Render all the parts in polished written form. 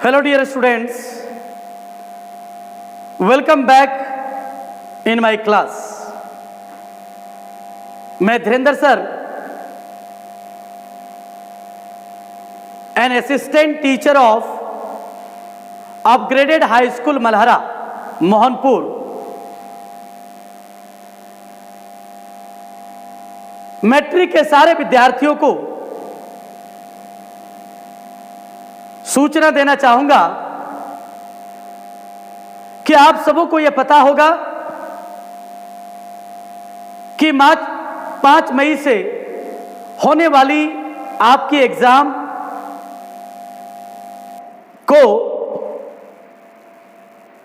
Hello dear students, welcome back in my class. मैं Dhirendra sir, an assistant teacher of upgraded high school Malhara Mohanpur, matric के सारे विद्यार्थियों को सूचना देना चाहूंगा कि आप सबों को यह पता होगा कि 5 मई से होने वाली आपकी एग्जाम को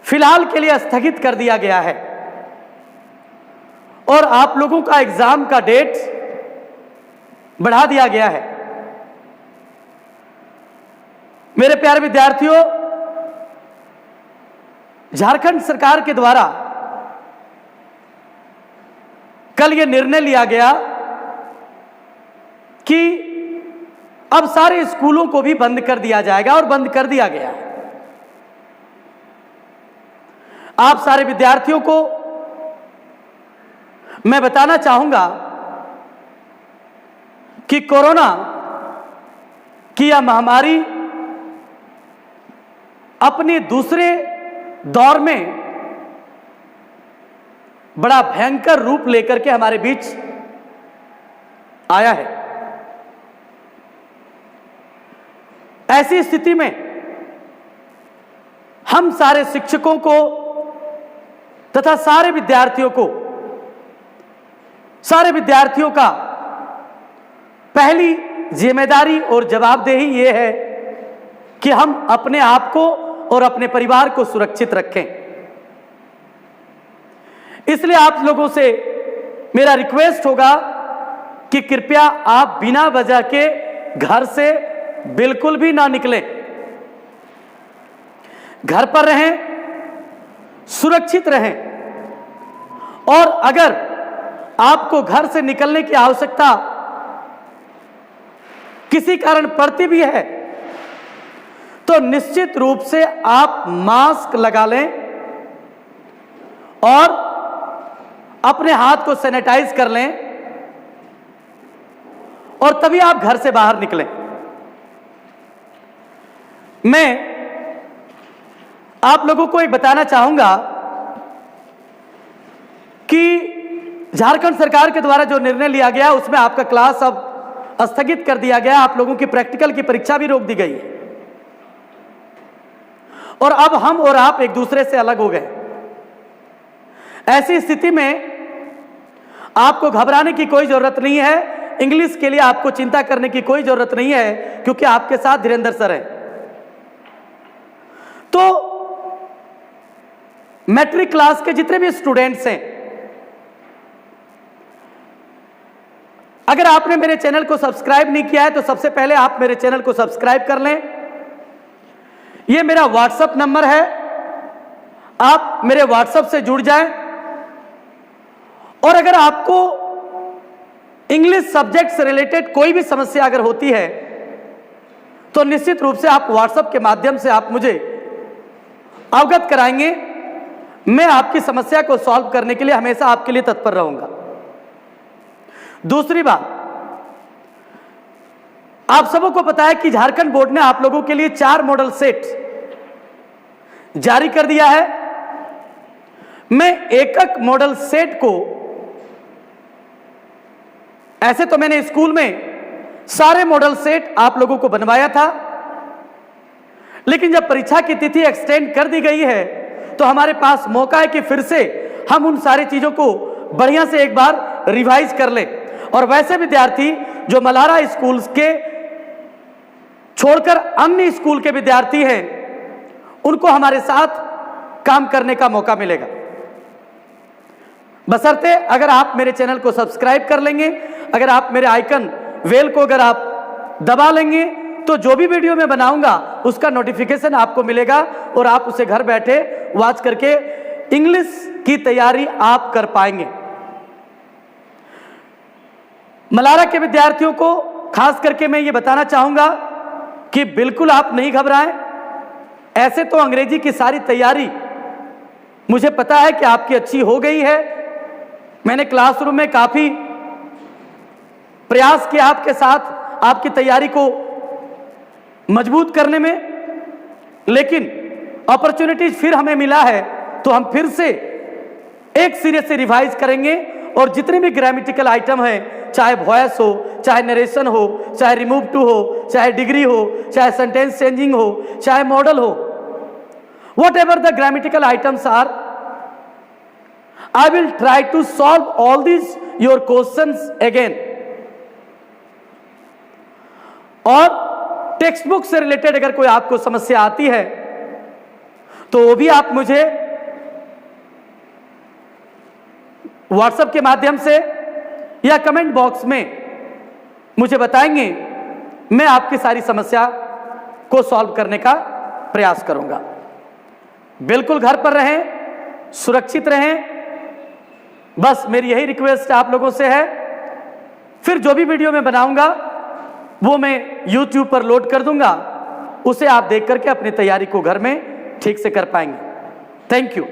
फिलहाल के लिए स्थगित कर दिया गया है और आप लोगों का एग्जाम का डेट बढ़ा दिया गया है। मेरे प्यारे विद्यार्थियों, झारखंड सरकार के द्वारा कल यह निर्णय लिया गया कि अब सारे स्कूलों को भी बंद कर दिया जाएगा और बंद कर दिया गया है। आप सारे विद्यार्थियों को मैं बताना चाहूंगा कि कोरोना की यह महामारी अपने दूसरे दौर में बड़ा भयंकर रूप लेकर के हमारे बीच आया है। ऐसी स्थिति में हम सारे शिक्षकों को तथा सारे विद्यार्थियों का पहली जिम्मेदारी और जवाबदेही यह है कि हम अपने आप को और अपने परिवार को सुरक्षित रखें। इसलिए आप लोगों से मेरा रिक्वेस्ट होगा कि कृपया आप बिना वजह के घर से बिल्कुल भी ना निकलें, घर पर रहें, सुरक्षित रहें और अगर आपको घर से निकलने की आवश्यकता किसी कारण पड़ती भी है तो निश्चित रूप से आप मास्क लगा लें और अपने हाथ को सैनिटाइज कर लें और तभी आप घर से बाहर निकलें। मैं आप लोगों को एक बताना चाहूंगा कि झारखंड सरकार के द्वारा जो निर्णय लिया गया उसमें आपका क्लास अब स्थगित कर दिया गया। आप लोगों की प्रैक्टिकल की परीक्षा भी रोक दी गई है और अब हम और आप एक दूसरे से अलग हो गए। ऐसी स्थिति में आपको घबराने की कोई जरूरत नहीं है, इंग्लिश के लिए आपको चिंता करने की कोई जरूरत नहीं है क्योंकि आपके साथ धीरेंद्र सर हैं। तो मैट्रिक क्लास के जितने भी स्टूडेंट्स हैं, अगर आपने मेरे चैनल को सब्सक्राइब नहीं किया है तो सबसे पहले आप मेरे चैनल को सब्सक्राइब कर लें। यह मेरा व्हाट्सएप नंबर है, आप मेरे व्हाट्सएप से जुड़ जाएं और अगर आपको इंग्लिश सब्जेक्ट से रिलेटेड कोई भी समस्या अगर होती है तो निश्चित रूप से आप व्हाट्सएप के माध्यम से आप मुझे अवगत कराएंगे। मैं आपकी समस्या को सॉल्व करने के लिए हमेशा आपके लिए तत्पर रहूंगा। दूसरी बात, आप सबों को पता है कि झारखंड बोर्ड ने आप लोगों के लिए 4 मॉडल सेट जारी कर दिया है। मैं एक मॉडल सेट को, ऐसे तो मैंने स्कूल में सारे मॉडल सेट आप लोगों को बनवाया था, लेकिन जब परीक्षा की तिथि एक्सटेंड कर दी गई है तो हमारे पास मौका है कि फिर से हम उन सारी चीजों को बढ़िया से एक बार रिवाइज कर लें। और वैसे विद्यार्थी जो मल्हारा स्कूल के छोड़कर अन्य स्कूल के विद्यार्थी हैं उनको हमारे साथ काम करने का मौका मिलेगा, बशर्ते अगर आप मेरे चैनल को सब्सक्राइब कर लेंगे, अगर आप मेरे आइकन बेल को अगर आप दबा लेंगे तो जो भी वीडियो मैं बनाऊंगा उसका नोटिफिकेशन आपको मिलेगा और आप उसे घर बैठे वॉच करके इंग्लिश की तैयारी आप कर पाएंगे। मल्हारा के विद्यार्थियों को खास करके मैं ये बताना चाहूंगा कि बिल्कुल आप नहीं घबराएं, ऐसे तो अंग्रेजी की सारी तैयारी मुझे पता है कि आपकी अच्छी हो गई है। मैंने क्लासरूम में काफी प्रयास किया आपके साथ आपकी तैयारी को मजबूत करने में, लेकिन अपॉर्चुनिटीज फिर हमें मिला है तो हम फिर से एक सिरे से रिवाइज करेंगे और जितने भी ग्रामेटिकल आइटम हैं, चाहे वॉइस हो, चाहे नरेशन हो, चाहे रिमूव टू हो, चाहे डिग्री हो, चाहे सेंटेंस चेंजिंग हो, चाहे मॉडल हो, whatever the grammatical items are, I will try to solve all these your questions again. और टेक्स्ट बुक से रिलेटेड अगर कोई आपको समस्या आती है तो वो भी आप मुझे व्हाट्सएप के माध्यम से या कमेंट बॉक्स में मुझे बताएंगे। मैं आपकी सारी समस्या को सॉल्व करने का प्रयास करूंगा। बिल्कुल घर पर रहें, सुरक्षित रहें, बस मेरी यही रिक्वेस्ट आप लोगों से है। फिर जो भी वीडियो मैं बनाऊंगा वो मैं YouTube पर लोड कर दूंगा, उसे आप देख करके अपनी तैयारी को घर में ठीक से कर पाएंगे। Thank you.